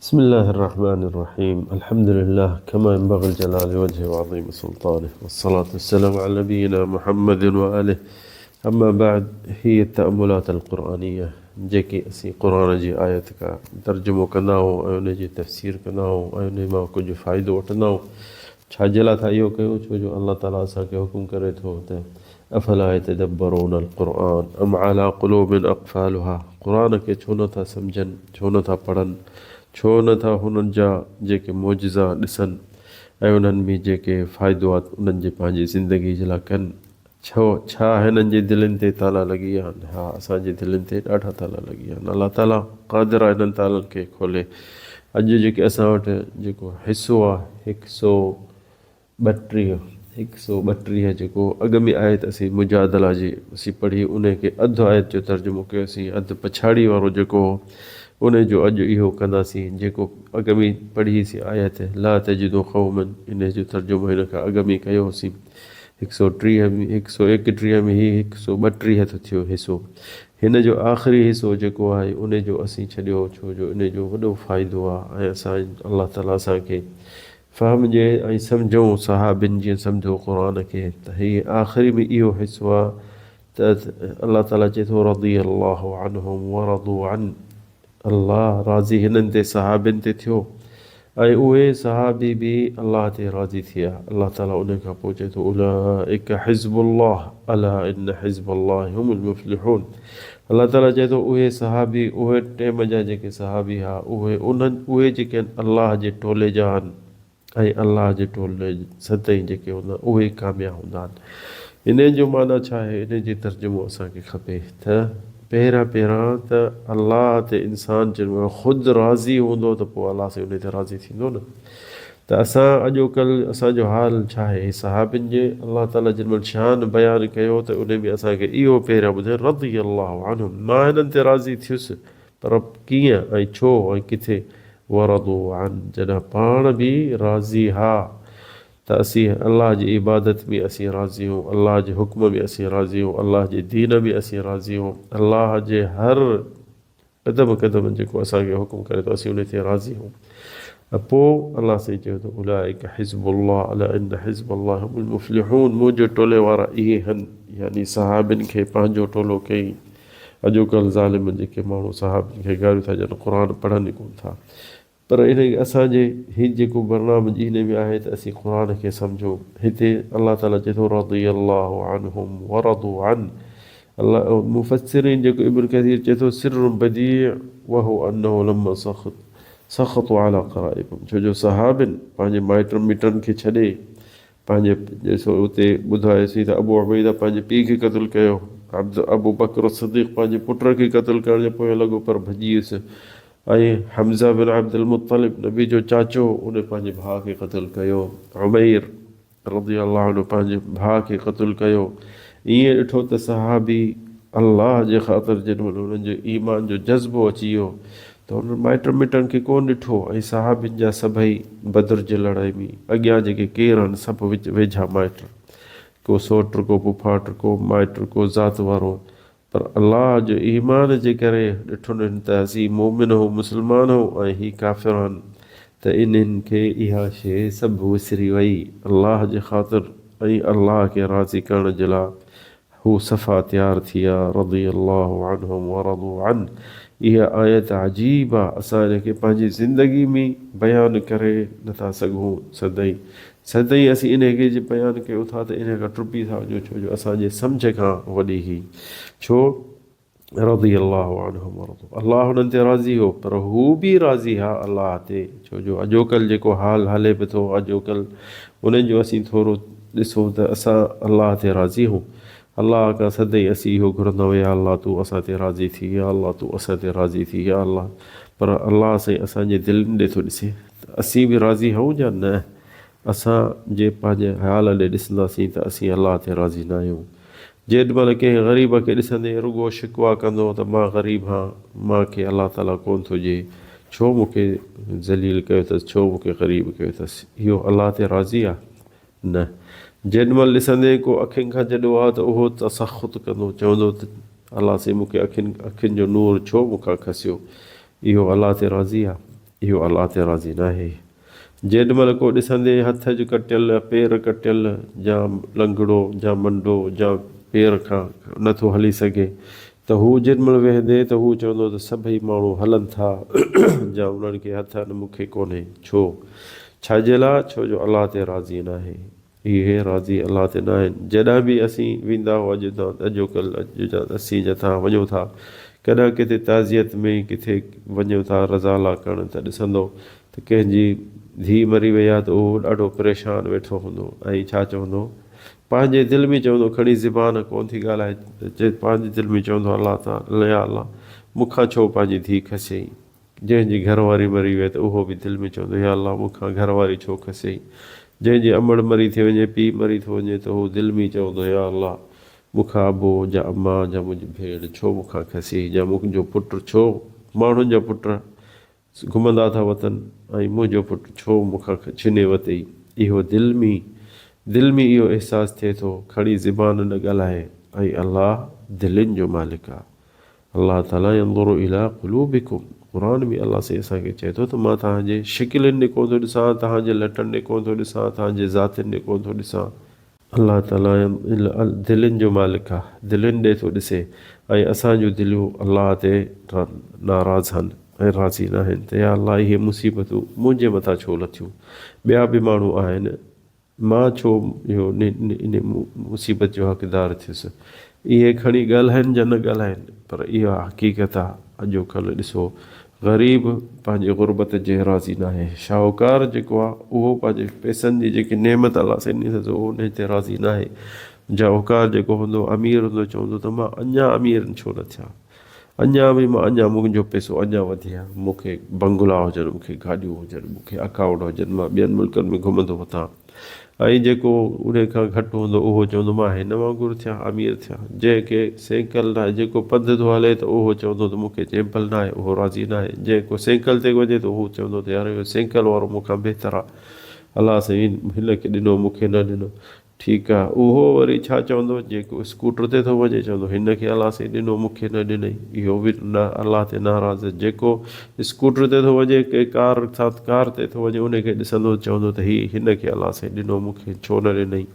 بسم الله الرحمن الرحيم الحمد لله كما ينبغي الجلال وجهه وعظيم سلطانه والصلاة والسلام على نبينا محمد وآله أما بعد هي التأملات القرآنية जेकी असीं क़ुरान जी आयत का तर्जुमो कंदा आहियूं ऐं उन जी तफ़सीर कंदा आहियूं ऐं उन मां कुझु फ़ाइदो वठंदा आहियूं। छाजे लाइ था इहो कयूं? छो जो अल्लाह ताला असांखे हुकुम करे थो त अफ़ला यतदब्बरून अल-क़ुरआन अम अला क़ुलूबिन अक़फ़ालुहा, क़ुरान खे छो नथा सम्झनि, छो नथा पढ़नि, छो नथा हुननि जा जेके मौजिज़ा ॾिसनि ऐं उन्हनि में जेके फ़ाइदोआत उन्हनि जे पंहिंजी ज़िंदगी जे लाइ कनि। छा हिननि जे दिलनि ते ताला लॻी विया आहिनि? हा, असांजे दिलनि ते ॾाढा ताला लॻी विया आहिनि। अल्लाह ताला क़ादिर आहे हिननि तालनि खे खोले। अॼु जेके असां वटि जेको हिसो आहे 132 जेको अॻ में आयत असीं मुजादला जी असीं पढ़ी, उन खे अधु आयत जो तर्जुमो कयोसीं, अधु पछाड़ी वारो जेको उन जो अॼु इहो कंदासीं। जेको अॻ में पढ़ीसीं आयत ला तजिदु क़ौमन, इन जो तर्जुमो हिन खां अॻ में कयोसीं। 131 में ही 132 थो थियो हिसो। हिन जो आख़िरी हिसो जेको आहे उन जो असीं छॾियो, छो जो इन जो वॾो फ़ाइदो आहे ऐं असां अल्लाह ताला असांखे फ़हमिजे ऐं सम्झूं सहाबिन जीअं सम्झो क़ुरान खे। त हीअ आख़िरी में इहो हिसो आहे त अल्लाह ताला चए थो रज़ियल्लाहु अन्हुम व रदू अन, अल्लाह राज़ी हिननि ते सहाबिन ते थियो ऐं उहे सहाबी बि अल्लाह ते राज़ी थिया। अल्लाह ताला उन खां पोइ चए थो उलाइक हिज़्बुल्लाह अला इन हिज़्बल्लाहि हुमुल मुफ़्लिहून। अल्लाह ताला चए थो उहे सहाबी, उहे टाइम जा जेके सहाबी हा, उहे जेके अल्लाह जे टोले जा आहिनि ऐं अल्लाह जे टोले सतई जेके हूंदा उहे कामयाब हूंदा आहिनि। इन जो माना छा आहे? इन जो तर्जुमो असांखे खपे त पहिरां त अल्लाह ते इंसान जॾहिं ख़ुदि राज़ी हूंदो त पोइ अल्लाह से उन ते राज़ी थींदो न। त असां अॼुकल्ह असांजो हाल छा आहे? सहाबिन जे अल्लाह ताला जिन वटि शान बयानु कयो त उन में असांखे इहो पहिरियां ॿुधायो रज़ियल्लाहु अन्हुम, मां हिननि ते राज़ी थियुसि, पर कीअं ऐं छो ऐं किथे? वरदू अन, जॾहिं पाण बि राज़ी हा त असीं अल्लाह जी इबादत में असीं राज़ी हूं, अल्लाह जे हुक्म में असीं राज़ी हूं, अल्लाह जे दीन में असीं राज़ी हूं, अल्लाह जे हर क़दम जेको असांखे हुकुम करे थो असीं उन ते राज़ी हूं। पोइ अल्लाह साईं चयो त उलाइक हिज़्बुल्लाह अला इन हिज़्बल्लाहि हुमुल मुफ़्लिहून, मुंहिंजे टोले वारा इहे आहिनि, यानी सहाबिन खे पंहिंजो टोलो कई। अॼुकल्ह ज़ालिम जेके माण्हू सहाबिन खे गारियूं था ॾियनि, क़ुरान पढ़नि कोन था। पर इन असांजे ही जेको बरनामजी हिन में आहे त असीं क़ुरान खे सम्झूं। हिते अल्लाह ताला चए थो रज़ियल्लाहु अन्हुम व रदू अन। अल्लाह मुफ़स्सिरीन जेको इब्न कसीर चए थो सिर्रुम बदी वहु अन्नहु लम्मा सख़तु अला क़राइबिहिम, छो जो सहाबिन पंहिंजे माइटनि मिटनि खे छॾे पंहिंजे ॾिसो उते ॿुधायोसीं त अबू उबैदा पंहिंजे पीउ खे क़त्ल कयो, अबू बकर सिद्दीक़ पंहिंजे पुट खे क़त्ल करण जे पोइ लॻो पर भॼी वियुसि, ऐं हमज़ा बिन अब्दुल मुत्तलिब नबी जो चाचो उन पंहिंजे भाउ खे क़त्ल कयो, उमैर रज़ियल्लाहु अन्हु पंहिंजे भाउ खे क़त्ल कयो। ईअं ॾिठो त सहाबी अल्लाह जे ख़ातिर जिन वटि उन्हनि जो ईमान जो जज़्बो अची वियो त उन्हनि माइट मिटनि खे कोन ॾिठो, ऐं सहाबिन जा सभई बदर जे लड़ाई में अॻियां जेके केर आहिनि सभु वेझा माइट, को सोट, को फुफाट, को माइट, को ज़ात वारो, पर अल्लाह जो ईमान जे करे ॾिठुनि त असीं मोमिन हो, मुस्लमान हो ऐं ही काफ़िर आहिनि, त इन्हनि खे इहा शइ सभु विसरी वई अल्लाह जे ख़ातिर ऐं अल्लाह खे राज़ी करण जे लाइ हू सफ़ा तयारु थी विया। रज़ियल्लाहु अन्हुम व रदू अन, इहा आयत अजीब आहे। असां हिनखे पंहिंजी ज़िंदगी में बयानु करे नथा सघूं। सदाईं असीं इनखे जे बयानु कयूं था त इन खां टुपी था वञूं, छो जो असांजे सम्झ खां वॾी ही। छो रज़ियल्लाहु अन्हुम व रदू, अल्लाह हुननि ते राज़ी हो, पर हू बि राज़ी हा अल्लाह ते। छो जो अॼुकल्ह जेको हाल हले पियो थो, अॼुकल्ह उन्हनि जो असीं थोरो ॾिसूं त असां अल्लाह ते राज़ी हूं, अल्लाह खां सदाईं असीं इहो घुरंदा आहियूं या अल्लाह तूं असां ते राज़ी थी, या अल्लाह तूं असां ते राज़ी थी, या अल्लाह। पर अल्लाह साईं असांजे दिलनि ॾे थो ॾिसे त असीं बि राज़ी हूं या न। असां जे पंहिंजे हाल ॾे ॾिसंदासीं त असीं अल्लाह ते राज़ी न आहियूं। जेॾी महिल कंहिं ग़रीब खे ॾिसंदे रुॻो शिकवा कंदो त मां ग़रीब आहियां, मूंखे अल्लाह ताला कोन थो ॾिए, छो मूंखे ज़लील कयो अथसि, छो मूंखे ग़रीब कयो अथसि, इहो अल्लाह ते राज़ी आहे? न। जेॾी महिल ॾिसंदे को अखियुनि खां जॾो आहे त उहो तसख़ुत कंदो, चवंदो त अल्लाह से मूंखे अखियुनि जो नूर छो मूंखां खसियो, इहो अल्लाह ते राज़ी आहे? इहो अलाह ते राज़ी न आहे। जेॾीमहिल को ॾिसंदे हथ जो कटियल, पेर कटियल, या लंगड़ो या मंडो या पेर खां नथो हली सघे, त हू जेॾीमहिल वेहंदे त हू चवंदो त सभई माण्हू हलनि था या उन्हनि खे हथ आहिनि, मूंखे कोन्हे। छाजे लाइ? छो जो अलाह ते राज़ी न आहे। इहे राज़ी अलाह ते न आहिनि। जॾहिं बि असीं वेंदा हुआ अॼुकल्ह असीं जथां वञूं था, कॾहिं किथे ताज़ियत में किथे वञूं था रज़ाला करणु, त ॾिसंदो त कंहिंजी धीउ मरी वई आहे त उहो ॾाढो परेशान वेठो हूंदो ऐं छा चवंदो, पंहिंजे दिलि में चवंदो, खणी ज़बान कोन थी ॻाल्हाए, पंहिंजे दिलि में चवंदो अलाह ताला या अलाह मूंखां छो पंहिंजी धीउ खसियईं। जंहिंजी घरवारी मरी वई त उहो बि दिलि में चवंदो या अलाह मूंखां घरवारी छो खसियईं। जंहिंजी अमड़ मरी थी वञे, पीउ मरी थो वञे, त उहो दिलि में चवंदो या अलाह मूंखां अबो या अम्मा या मुंहिंजी भेण छो मूंखां खसी, या मुंहिंजो पुटु छो, माण्हुनि जा पुट घुमंदा था वतन ऐं मुंहिंजो पुटु छो मूंखां छिने वरितई। इहो दिलि में इहो अहसासु थिए थो, खणी ज़बान न ॻाल्हाए। ऐं अलाह दिलनि जो मालिक आहे। अलाह ताला यंज़ुरु इला क़ुलूबिकुम, क़ुर में अलाह से असांखे चए थो त मां तव्हांजे शिकिलनि ॾे कोन थो ॾिसां, तव्हांजे लटनि ॾे कोन थो ॾिसां, तव्हांजे ज़ातियुनि ॾे कोन थो ॾिसां। अलाह ताला दिलनि जो मालिक आहे, दिलनि ॾे थो ॾिसे। ऐं असांजूं दिलियूं अलाह ते नाराज़ आहिनि ऐं राज़ी न आहिनि। त या अलाह इहे मुसीबतूं मुंहिंजे मथां छो लथियूं? ॿिया बि माण्हू आहिनि, मां छो इहो इन मुसीबत जो हक़दारु थियुसि? इहे खणी ॻाल्हाइनि या न ॻाल्हाइनि, पर इहा हक़ीक़त आहे। अॼुकल्ह ॾिसो, ग़रीब पंहिंजे ग़ुरबत जे राज़ी न आहे। शाहूकार जेको आहे उहो पंहिंजे पैसनि जी जेकी नेमत अलाह से ॾिनी अथसि उहो उन ते राज़ी न आहे। शाहूकार जेको हूंदो, अमीर हूंदो, चवंदो त मां अञा अमीर छो न थियां, अञा मुंहिंजो पैसो अञा वधे हा, मूंखे बंगला हुजनि, मूंखे गाॾियूं हुजनि, मूंखे अकाउंट हुजनि, मां ॿियनि मुल्कनि में घुमंदो वठां। ऐं जेको उन खां घटि हूंदो उहो चवंदो मां हिन वांगुरु थियां, अमीर थियां। जंहिंखे साइकिल न आहे, जेको पंधु थो हले, त उहो चवंदो त मूंखे चैम्पल न आहे, उहो राज़ी न आहे। जेको साइकिल ते वञे त उहो चवंदो त यार इहो साइकिल वारो मूंखां बहितरु आहे, अलाह साईं हिनखे ॾिनो मूंखे न ॾिनो। ठीकु आहे, उहो वरी छा चवंदो, जेको स्कूटर ते थो वञे चवंदो हिनखे अलाह साईं ॾिनो मूंखे न ॾिनई, इहो बि न अलाह ते नाराज़। जेको स्कूटर ते थो वञे, के कार ते थो वञे, उनखे ॾिसंदो चवंदो त हिनखे अलाह साईं ॾिनो मूंखे छो न ॾिनई।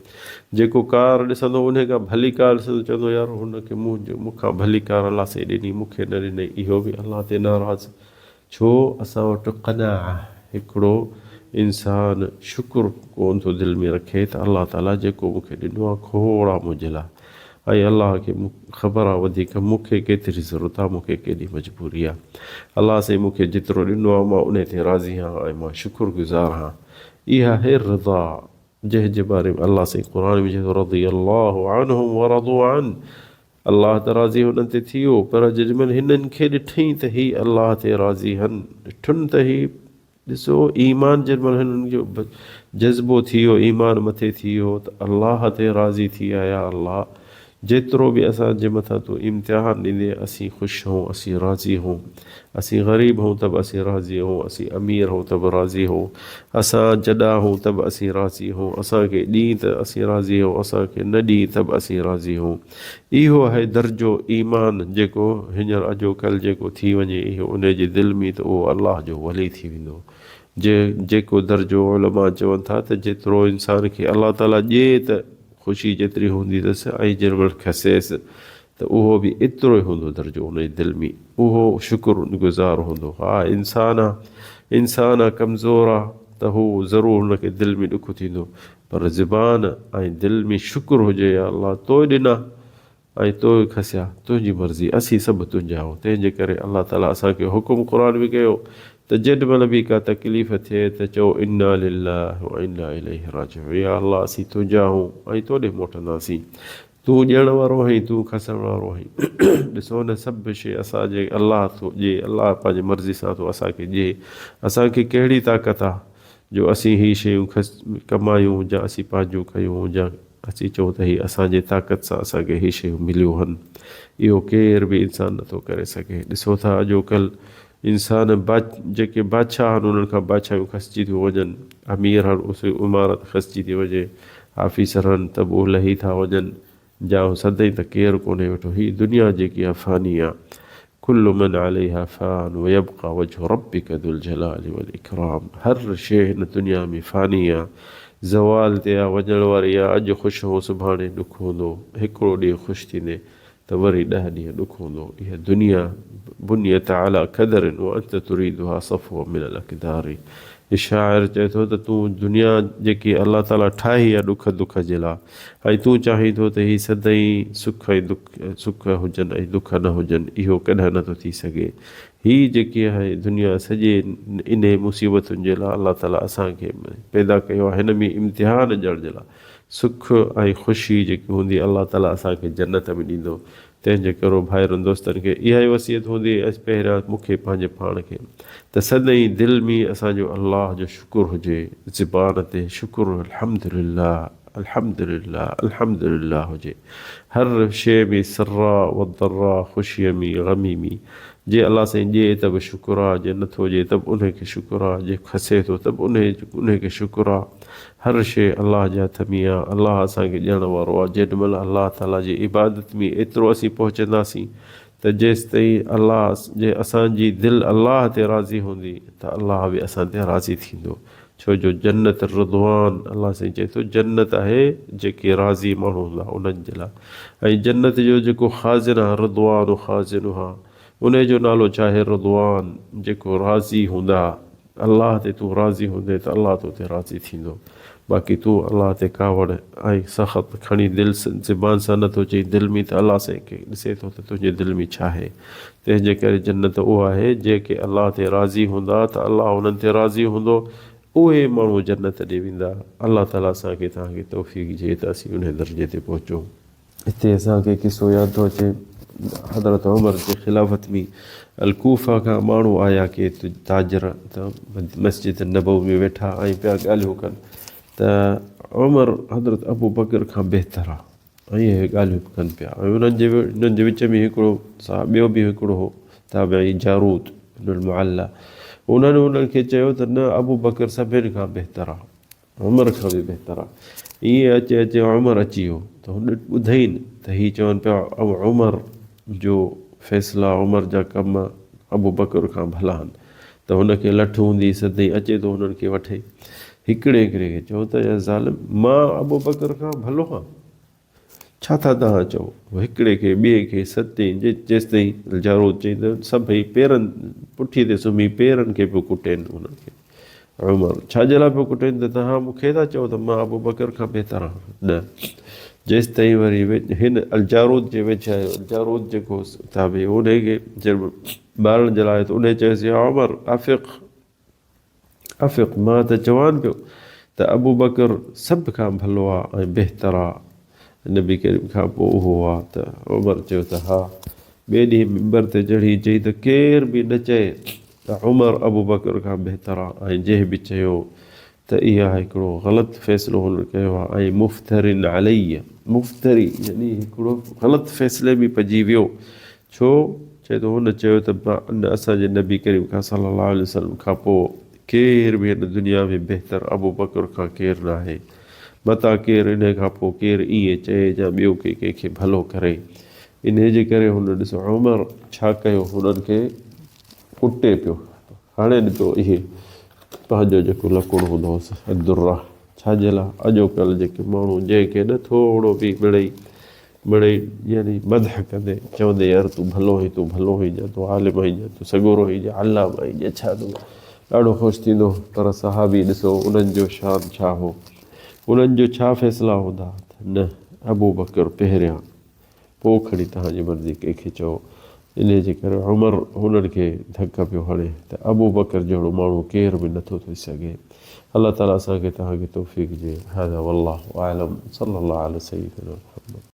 जेको कार ॾिसंदो, उन खां भली कार ॾिसंदो, चवंदो यार हुनखे मूंखां भली कार अलाह साईं ॾिनी, मूंखे न ॾिनई। इहो बि अलाह ते नाराज़। छो? असां वटि क़ना, हिकिड़ो इंसानु शुकुर कोन थो दिलि में रखे त अलाह ताला जेको मूंखे ॾिनो आहे खोड़ आहे मुंहिंजे लाइ, ऐं अलाह खे ख़बर आहे वधीक मूंखे केतिरी ज़रूरत आहे, मूंखे केॾी मजबूरी आहे। अलाह साईं मूंखे जेतिरो ॾिनो आहे मां उन ते राज़ी आहियां ऐं मां शुक्रगुज़ार आहियां। इहा आहे रज़ा, जंहिंजे बारे में अलाह साईं क़ुर में चए थो रज़ियल्लाहु अन्हुम वरदू अन। अलाह त राज़ी हुननि ते थी वियो, पर जेॾीमहिल हिननि खे ॾिठईं त ही अलाह ते राज़ी आहिनि, ॾिठुनि त ही ॾिसो ईमान जेॾीमहिल हिननि जो जज़्बो थी वियो, ईमान मथे थी वियो, त अलाह ते राज़ी थी विया। या अलाह जेतिरो बि असांजे मथां तूं इम्तिहान ॾींदे असीं ख़ुशि हों, असीं राज़ी हों। असीं ग़रीब हों त बि असीं राज़ी हों, असीं अमीर हों त बि राज़ी हों, असां जॾा हों त बि असीं राज़ी हों, असांखे ॾींहुं त असीं राज़ी हों, असांखे न ॾींहुं त बि असीं राज़ी हों। इहो आहे दर्जो ईमान जेको हींअर अॼोकल्ह जेको थी वञे, इहो उन जे दिलि में त उहो अलाह जो वली थी वेंदो। जेको दर्जो उलमा चवनि था त जेतिरो इंसान खे अलाह ताला ॾिए त ख़ुशी जेतिरी हूंदी अथसि, ऐं जेॾीमहिल खसेसि त उहो बि एतिरो ई हूंदो दर्जो उन जे दिलि में, उहो शुक्रगुज़ार हूंदो। हा, इंसान आहे कमज़ोर आहे त हू ज़रूरु हुनखे दिलि में ॾुख थींदो, पर ज़बान ऐं दिलि में शुकुरु हुजे, या अलाह तो ॾिना ऐं तो खसिया, तुंहिंजी मर्ज़ी, असीं सभु तुंहिंजा आहियूं। तंहिंजे करे अलाह ताला असांखे हुकुम क़ुर में कयो त जेॾीमहिल बि का तकलीफ़ थिए त चओ इन्ना लिल्लाहि व इन्ना इलैहि राजिऊं। या अलाह असीं तुंहिंजा आहियूं ऐं तो ॾे मोटंदासीं, तूं ॾियण वारो आहीं, तूं खसण वारो आहीं। ॾिसो न, सभु शइ असांजे अलाह थो ॾिए, अलाह पंहिंजी मर्ज़ी सां थो असांखे ॾिए। असांखे कहिड़ी ताक़त आहे जो असीं हीअ शयूं कमायूं, या असीं पंहिंजूं कयूं, या असीं चऊं त हीअ असांजे ताक़त सां असांखे हीअ शयूं मिलियूं आहिनि। इहो केर बि इंसानु नथो करे सघे। ॾिसो था अॼोकल्ह इंसान जेके बादशाह आहिनि, उन्हनि खां बादशाहियूं खसिजी थियूं वञनि, अमीर आहिनि इमारत खसिजी थी वञे, ऑफिसर आहिनि त बि लही था वञनि, या सदाईं त केरु कोन्हे वेठो। हीअ दुनिया जेकी आहे फ़ानी आहे, कुल्लु मन अलैहा फ़ान व यबक़ा वजहु रब्बिका ज़ुल जलालि वल इकराम। हर शइ हिन दुनिया में फ़ानी आहे, ज़वाल ते आहे, वञण वारी आहे। अॼु ख़ुशि हो सुभाणे ॾुख हूंदो, हिकिड़ो ॾींहुं ख़ुशि थींदे त वरी 10 ॾींहं ॾुख हूंदो। इहा दुनिया बुनियत अला क़दरिन व अंत तुरीदुहा सफ़वा मिनल अक़दारि। शाइर चए थो त तूं दुनिया जेकी अल्लाह ताला ठाही आहे ॾुख दुख जे लाइ, ऐं तूं चाहीं थो त हीअ सदाईं सुख ऐं सुख हुजनि ऐं दुख न हुजनि, इहो कॾहिं नथो थी सघे। हीअ जेकी आहे दुनिया सॼे इन मुसीबतुनि जे लाइ अल्लाह ताला असांखे पैदा कयो आहे, हिन में इम्तिहान ॾियण जे लाइ। सुख ऐं ख़ुशी जेकी हूंदी अल्लाह ताला असांखे जन्नत में ॾींदो। तंहिंजे करे भाइरनि दोस्तनि खे इहा ई वसियत हूंदी पहिरियां मूंखे पंहिंजे पाण खे त सदाईं दिलि में असांजो अल्लाह जो शुकुरु हुजे, ज़ुबान ते शुकुरु अल्हम्दुलिल्लाह अल्हम्दुलिल्लाह अल्हम्दुलिल्लाह हुजे। हर शइ में सर्रा व दर्रा, ख़ुशीअ में ग़मी में, जे अल्लाह साईं ॾिए त बि शुकुरु आहे, जे नथो ॾिए त बि उनखे शुकुरु आहे, जे खसे थो त बि उनखे शुकुरु आहे। हर शइ अल्लाह जे हथ में आहे, अल्लाह असांखे ॾियण वारो आहे। जेॾीमहिल अल्लाह ताला जी इबादत में एतिरो असीं पहुचंदासीं त जेसि ताईं अल्लाह जे असांजी दिलि अल्लाह ते राज़ी हूंदी त अल्लाह बि असां ते राज़ी थींदो। छो जो जन्नत रिदवान, अल्लाह साईं चए थो जन्नत आहे जेके राज़ी माण्हू हूंदा उन्हनि जे लाइ। ऐं जन्नत जो जेको ख़ाज़िन आहे रिदवान ख़ाज़िनुहा, उन जो नालो छा आहे? रिदवान, जेको राज़ी हूंदा। अल्लाह ते तूं राज़ी हूंदे त अल्लाह तो ते राज़ी थींदो। बाक़ी तूं अल्लाह ते कावड़ ऐं सख़्त खणी दिलि ज़ुबान सां नथो चई, दिलि में त अल्लाह साईं खे ॾिसे थो त तुंहिंजे दिलि में छा आहे। तंहिंजे करे जन्नत उहा आहे जेके अल्लाह ते राज़ी हूंदा त अल्लाह उन्हनि ते राज़ी हूंदो, उहे माण्हू जन्नत ॾे वेंदा। अल्लाह ताला असांखे तव्हांखे तौफ़ीक़ ॾिए त असीं उन दर्जे ते पहुचूं। हिते असांखे किसो यादि थो अचे, हज़रत उमर जे ख़िलाफ़त में अलकूफ़ा खां माण्हू आया के ताजर, त मस्जिद नबवी में वेठा ऐं पिया ॻाल्हियूं कनि त उमर हज़रत अबू बकर खां बहितर आहे, ऐं इहे ॻाल्हियूं कनि पिया। ऐं उन्हनि जे विच में हिकिड़ो ॿियो बि हिकिड़ो हो ताबई जारूद इब्नुल मुअल्ला, उन्हनि खे चयो त न अबू बकर सभिनि खां बहितर आहे, उमर खां बि बहितर आहे। ईअं अचे अचे उमर अची वियो त हुन ॿुधईं त हीअ चवनि पिया उमर जो फ़ैसिला, उमर जा कम अबू बकर खां भला आहिनि। त हुनखे लठ हूंदी सदाईं अचे थो हुननि खे वठे। हिकिड़े खे चओ त ज़ालिम, मां अबू बकर खां भलो आहियां, छा था तव्हां चओ? हिकिड़े खे ॿिए खे सतें जेसि ताईं जारूद चई त सभई पेरनि पुठीअ ते सुम्ही पेरनि खे पियो कुटेनि उन्हनि खे। उमर छाजे लाइ पियो कुटेनि त तव्हां मूंखे था चओ त मां अबू बकर खां बहितर आहियां? न। जेसि ताईं वरी हिन अलजारूद जे वेझे आयो, अलजारूद जेको ताबे उनखे ॿारनि जे लाइ त उन चयोसि या उमर अफ़िक़ अफ़िक़, मां त चवान पियो त अबू बकर सभ खां भलो आहे ऐं बहितर आहे, नबी करीम खां पोइ उहो आहे। त उमर चयो त हा। ॿिए ॾींहुं मिंबर ते चढ़ी चई त केर बि न चए त उमर अबू बकर खां बहितर आहे, ऐं जंहिं बि चयो त इहा हिकिड़ो ग़लति फ़ैसिलो हुन कयो आहे। ऐं मुफ़्तरिन अलैया, मुफ़्तरी यानी हिकिड़ो ग़लति फ़ैसिले में पइजी वियो। छो? चए थो हुन चयो त असांजे नबी करीम खां सल्लल्लाहु अलैहि वसल्लम खां पोइ केर बि हिन दुनिया में बहितर अबू बकर खां केरु न आहे। मता केरु इन खां पोइ केरु ईअं चए या ॿियो कंहिंखे भलो करे। इन जे करे हुन ॾिसो उमर छा कयो, हुननि खे कुटे पियो। हाणे ॾिठो इहे पंहिंजो जेको लकुणु हूंदो हुउसि अदुर्रा, छाजे लाइ? अॼुकल्ह जेके माण्हू जंहिंखे न थोरो बि मिड़ई यानी मदह कंदे चवंदे यार तूं भलो हुई, तूं भलो हुई, या तूं आलिम आई, या तूं सगोरो हुई, या अल्लाह आई, या छा तूं, ॾाढो ख़ुशि थींदो। पर सहाबी ॾिसो उन्हनि जो शान छा हो, उन्हनि जो छा फ़ैसिला हूंदा त न अबू बकर पहिरियां, पोइ खणी तव्हांजी मर्ज़ी कंहिंखे चओ। इन जे करे उमर हुननि खे धक पियो हणे त अबू बकर जहिड़ो माण्हू केर बि नथो थी सघे। अल्लाह ताला असांखे तव्हांखे तौफ़ीक़ ॾिए। हाज़ा वल्लाहु आलम, सल्लल्लाहु अला सय्यिदिना मुहम्मद।